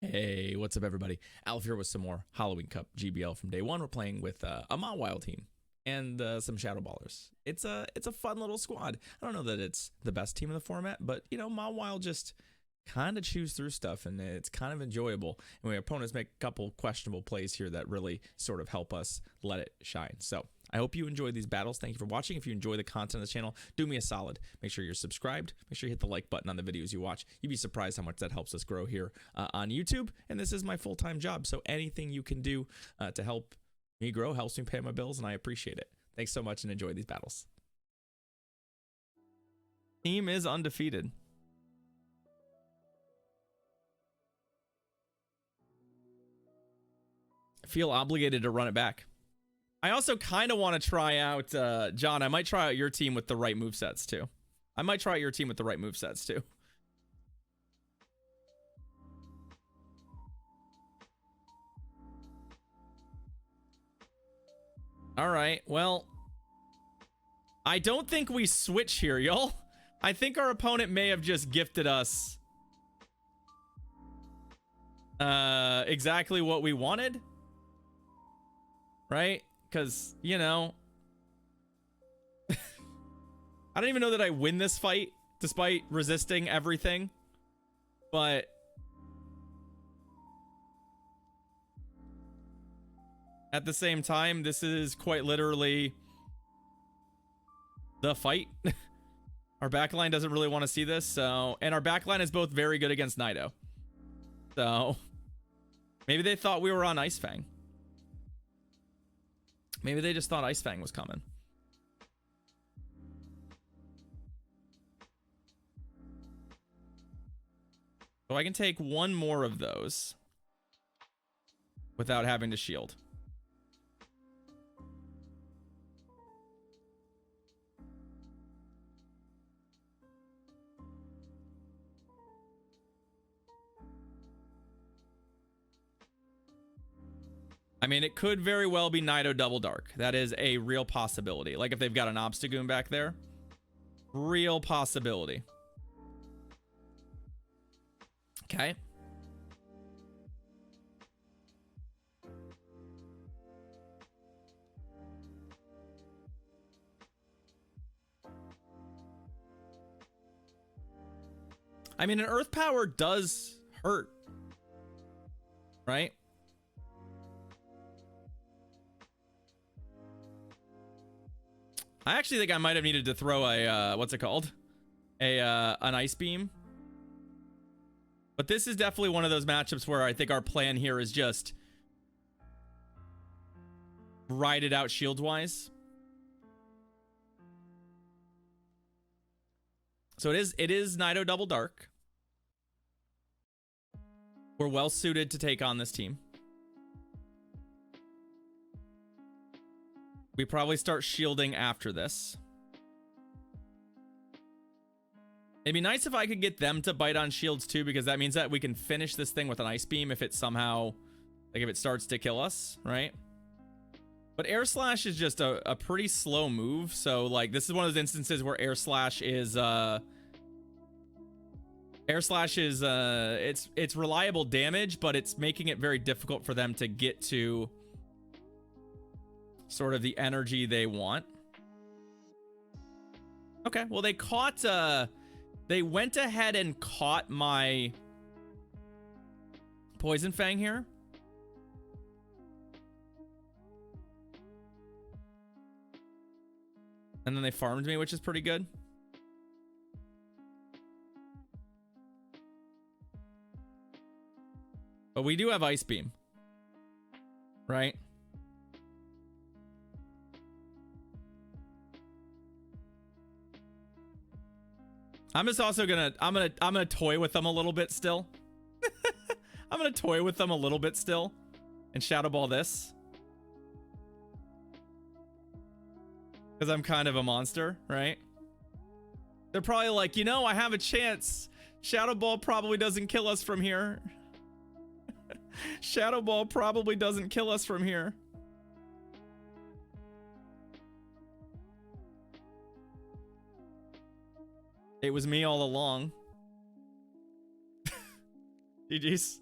Hey, what's up, everybody? Alf here with some more Halloween Cup GBL from day one. We're playing with a Mawile team and some Shadow Ballers. It's a fun little squad. I don't know that it's the best team in the format, but you know, Mawile just kind of chews through stuff and it's kind of enjoyable. And our opponents make a couple questionable plays here that really sort of help us let it shine. So I hope you enjoy these battles. Thank you for watching. If you enjoy the content on the channel, do me a solid. Make sure you're subscribed. Make sure you hit the like button on the videos you watch. You'd be surprised how much that helps us grow here on YouTube. And this is my full-time job. So anything you can do to help me grow helps me pay my bills, and I appreciate it. Thanks so much and enjoy these battles. Team is undefeated. I feel obligated to run it back. I also kind of want to try out, John, I might try out your team with the right movesets too. I might try out your team with the right movesets too. All right, well, I don't think we switch here, y'all. I think our opponent may have just gifted us exactly what we wanted. Right? Because, you know, I don't even know that I win this fight despite resisting everything, but at the same time, this is quite literally the fight. Our backline doesn't really want to see this, so, and our backline is both very good against Nido. So maybe they thought we were on Ice Fang. Maybe they just thought Ice Fang was coming. So I can take one more of those without having to shield. I mean, it could very well be Nido Double Dark. That is a real possibility. Like if they've got an Obstagoon back there. Real possibility. Okay. I mean, an Earth Power does hurt. Right? I actually think I might have needed to throw a, what's it called? An Ice Beam. But this is definitely one of those matchups where I think our plan here is just ride it out shield-wise. So it is Nido Double Dark. We're well suited to take on this team. We probably start shielding after this. It'd be nice if I could get them to bite on shields too, because that means that we can finish this thing with an Ice Beam if it somehow, like if it starts to kill us, right? But Air Slash is just a pretty slow move. So like this is one of those instances where Air Slash is it's reliable damage, but it's making it very difficult for them to get to sort of the energy they want. Okay, well they caught they went ahead and caught my Poison Fang here. And then they farmed me, which is pretty good. But we do have Ice Beam. Right? I'm just also gonna I'm gonna toy with them a little bit still. I'm gonna toy with them a little bit still and Shadow Ball this. Because I'm kind of a monster, right? They're probably like, you know, I have a chance. Shadow Ball probably doesn't kill us from here. Shadow Ball probably doesn't kill us from here. It was me all along. GG's.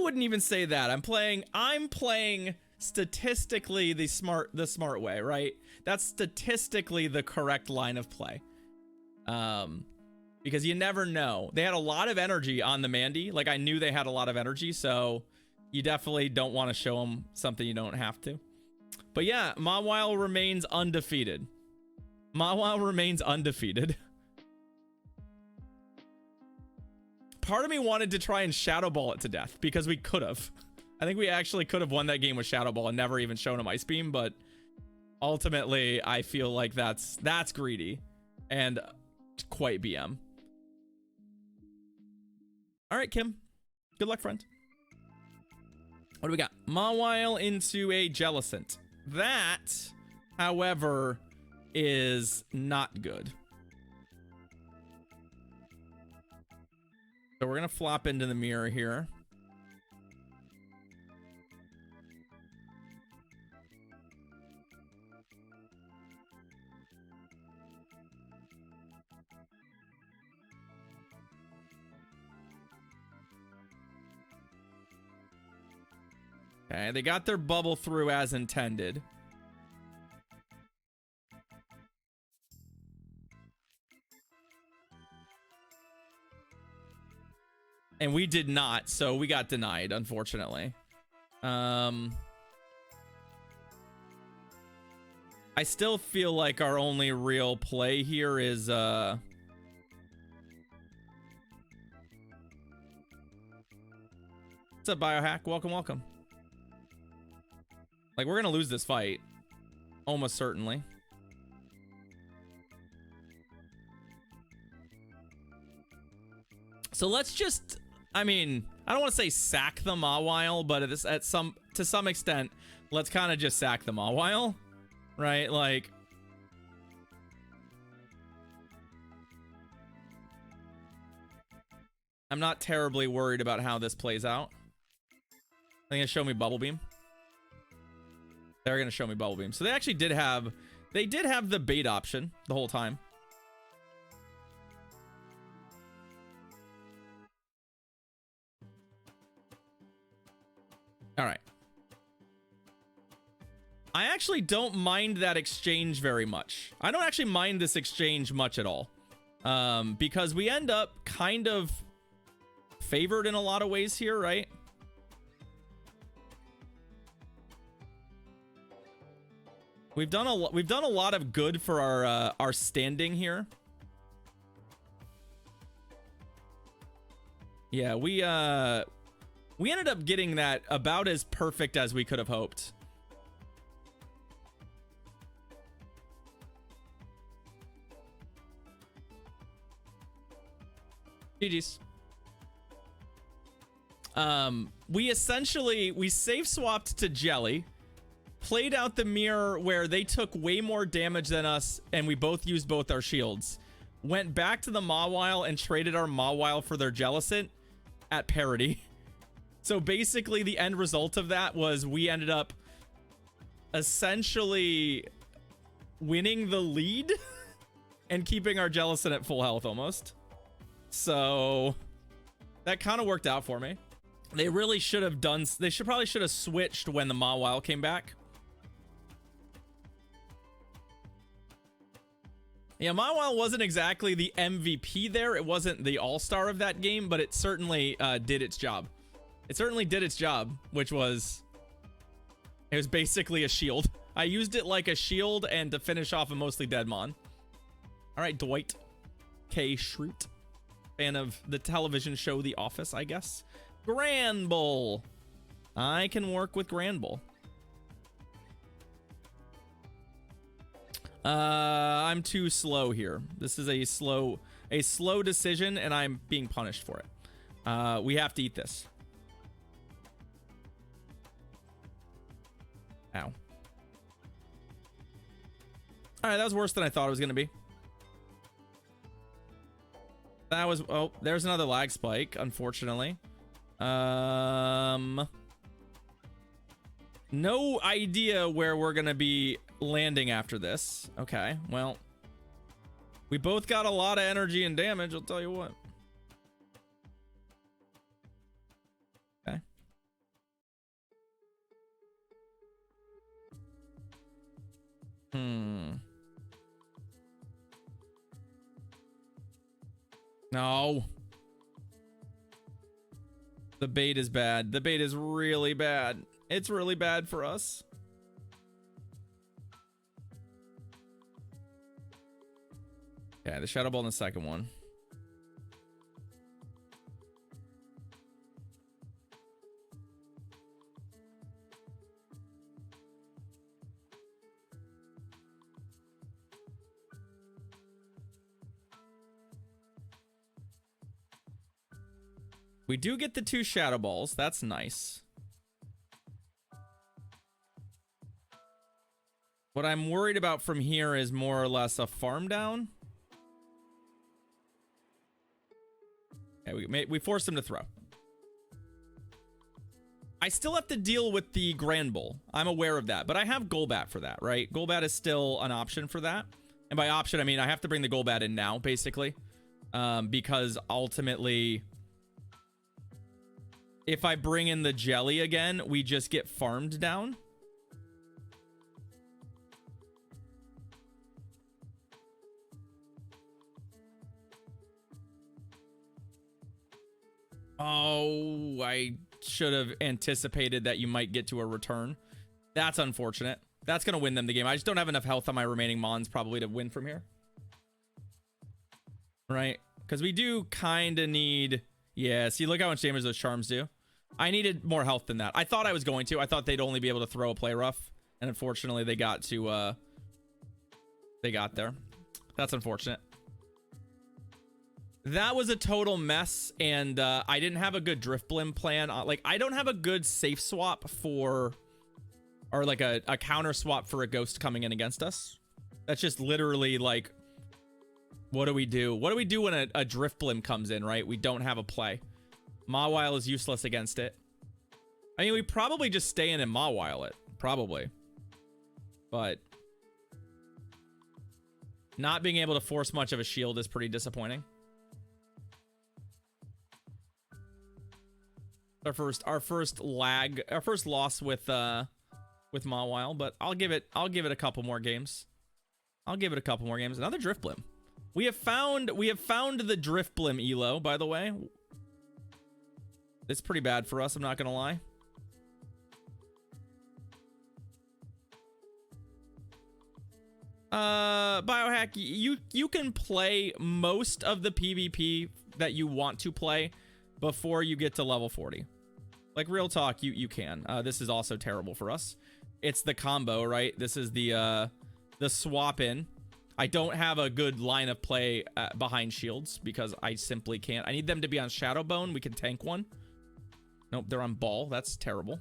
wouldn't even say that. I'm playing statistically the smart way, right? That's statistically the correct line of play. Because you never know. They had a lot of energy on the Mandy. Like, I knew they had a lot of energy, so you definitely don't want to show them something you don't have to. But yeah, Mawile remains undefeated. Mawile remains undefeated. Part of me wanted to try and Shadow Ball it to death, because we could have. I think we actually could have won that game with Shadow Ball and never even shown him Ice Beam, but ultimately, I feel like that's greedy and quite BM. All right, Kim. Good luck, friend. What do we got? Mawile into a Jellicent. That, however, is not good. So we're going to flop into the mirror here. Okay, they got their bubble through as intended. And we did not, so we got denied, unfortunately. I still feel like our only real play here is what's up, Biohack? Welcome, welcome. Like, we're gonna lose this fight. Almost certainly. So let's just, I mean, I don't want to say sack the Mawile, but to some extent, let's kind of just sack the Mawile, right? Like, I'm not terribly worried about how this plays out. They're gonna show me Bubble Beam. They're gonna show me Bubble Beam. So they actually did have the bait option the whole time. All right. I actually don't mind that exchange very much. I don't actually mind this exchange much at all. Because we end up kind of favored in a lot of ways here, right? We've done a lot of good for our standing here. Yeah, we ended up getting that about as perfect as we could have hoped. GG's. We safe swapped to Jelly. Played out the mirror where they took way more damage than us, and we both used both our shields. Went back to the Mawile and traded our Mawile for their Jellicent at parity. So basically, the end result of that was we ended up essentially winning the lead and keeping our Jellicent at full health almost. So that kind of worked out for me. They really should have done, probably should have switched when the Mawile came back. Yeah, Mawile wasn't exactly the MVP there. It wasn't the all-star of that game, but it certainly did its job. It certainly did its job, which was... It was basically a shield. I used it like a shield and to finish off a mostly dead Mon. Alright, Dwight K. Schrute. Fan of the television show The Office, I guess. Granbull. I can work with Granbull. I'm too slow here. This is a slow decision, and I'm being punished for it. We have to eat this. Ow. All right, that was worse than I thought it was going to be. That was... Oh, there's another lag spike, unfortunately. No idea where we're going to be landing after this. Okay, well, we both got a lot of energy and damage, I'll tell you what. Okay. No. The bait is bad. The bait is really bad. It's really bad for us. Yeah, the Shadow Ball in the second one. We do get the 2 Shadow Balls. That's nice. What I'm worried about from here is more or less a farm down. Okay, we forced him to throw. I still have to deal with the Grand Bull. I'm aware of that, but I have Golbat for that, right? Golbat is still an option for that. And by option, I mean I have to bring the Golbat in now, basically. Because ultimately, if I bring in the Jelly again, we just get farmed down. Oh, I should have anticipated that you might get to a return. That's unfortunate. That's going to win them the game. I just don't have enough health on my remaining Mons probably to win from here. Right? Because we do kind of need... Yeah, see, look how much damage those charms do. I needed more health than that. I thought I was going to. I thought they'd only be able to throw a play rough. And unfortunately, they got to... They got there. That's unfortunate. That was a total mess, and I didn't have a good Drift Blim plan. Like, I don't have a good safe swap for... Or, like, a counter swap for a Ghost coming in against us. That's just literally, like... What do we do? What do we do when a Drift Blim comes in, right? We don't have a play. Mawile is useless against it. I mean, we probably just stay in and Mawile it. Probably. But... Not being able to force much of a shield is pretty disappointing. Our first loss with Mawile, but I'll give it a couple more games. Another Drift Blim. We have found the Drift Blim elo, by the way. It's pretty bad for us, I'm not gonna lie. Biohack, you can play most of the PvP that you want to play before you get to level 40. Like, real talk, you can. This is also terrible for us. It's the combo, right? This is the swap in. I don't have a good line of play behind shields because I simply can't. I need them to be on Shadow Bone. We can tank one. Nope, they're on Ball. That's terrible.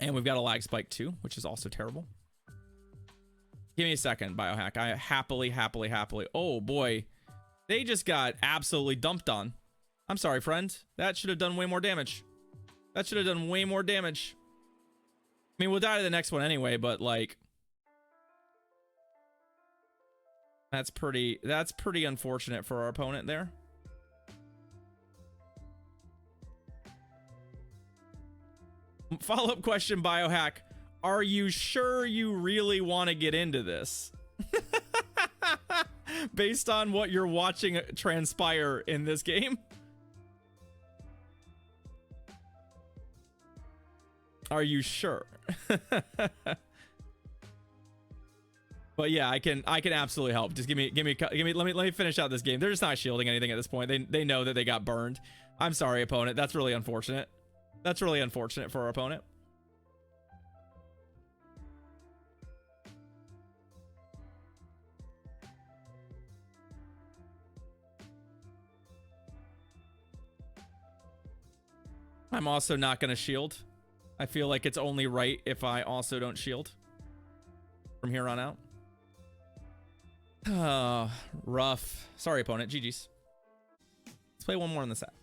And we've got a lag spike too, which is also terrible. Give me a second, Biohack. I happily. Oh boy. They just got absolutely dumped on. I'm sorry, friend. That should have done way more damage. I mean, we'll die to the next one anyway, but like... That's pretty unfortunate for our opponent there. Follow-up question, Biohack. Are you sure you really want to get into this? Based on what you're watching transpire in this game? Are you sure? But yeah, I can absolutely help. Just give me let me finish out this game. They're just not shielding anything at this point. They know that they got burned. I'm sorry, opponent. That's really unfortunate. That's really unfortunate for our opponent. I'm also not going to shield. I feel like it's only right if I also don't shield from here on out. Oh, rough. Sorry, opponent. GG's. Let's play one more in the set.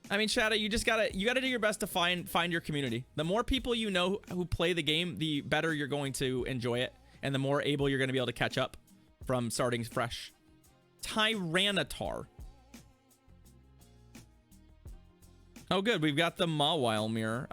I mean, Shadow, you gotta do your best to find your community. The more people you know who play the game, the better you're going to enjoy it, and the more able you're going to be able to catch up from starting fresh. Tyranitar. Oh, good. We've got the Mawile mirror.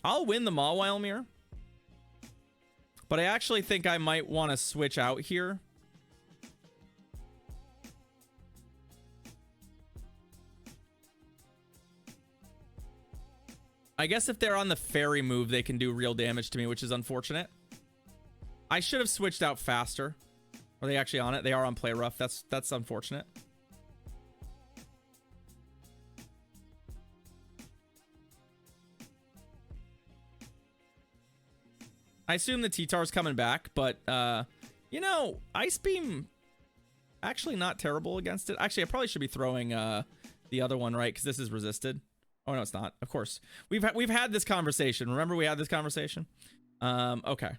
I'll win the Mawile mirror. But I actually think I might want to switch out here. I guess if they're on the fairy move, they can do real damage to me, which is unfortunate. I should have switched out faster. Are they actually on it? They are on play rough. That's unfortunate. I assume the T-Tar's coming back, but you know, Ice Beam actually not terrible against it. Actually, I probably should be throwing the other one, right? Because this is resisted. Oh no, it's not. Of course, we've had this conversation. Remember, we had this conversation. Okay.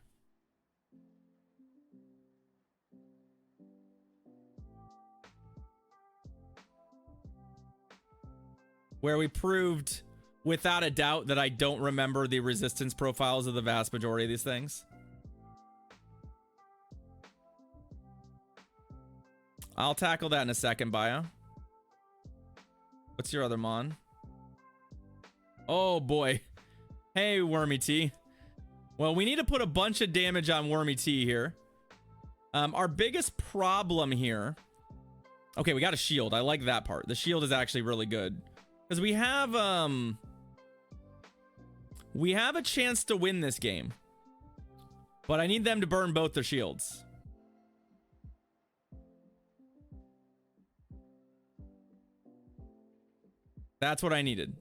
Where we proved without a doubt that I don't remember the resistance profiles of the vast majority of these things. I'll tackle that in a second, Bio. What's your other mon? Oh boy. Hey, Wormy T. Well, we need to put a bunch of damage on Wormy T here. Our biggest problem here... Okay, we got a shield. I like that part. The shield is actually really good. Because we have a chance to win this game. But I need them to burn both their shields. That's what I needed.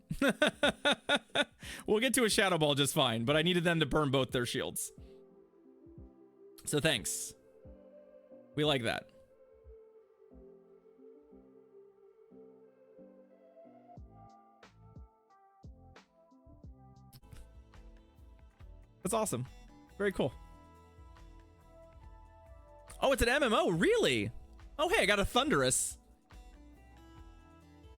We'll get to a Shadow Ball just fine, but I needed them to burn both their shields. So thanks. We like that. That's awesome. Very cool. Oh, it's an MMO, really? Oh, hey, I got a Thunderous.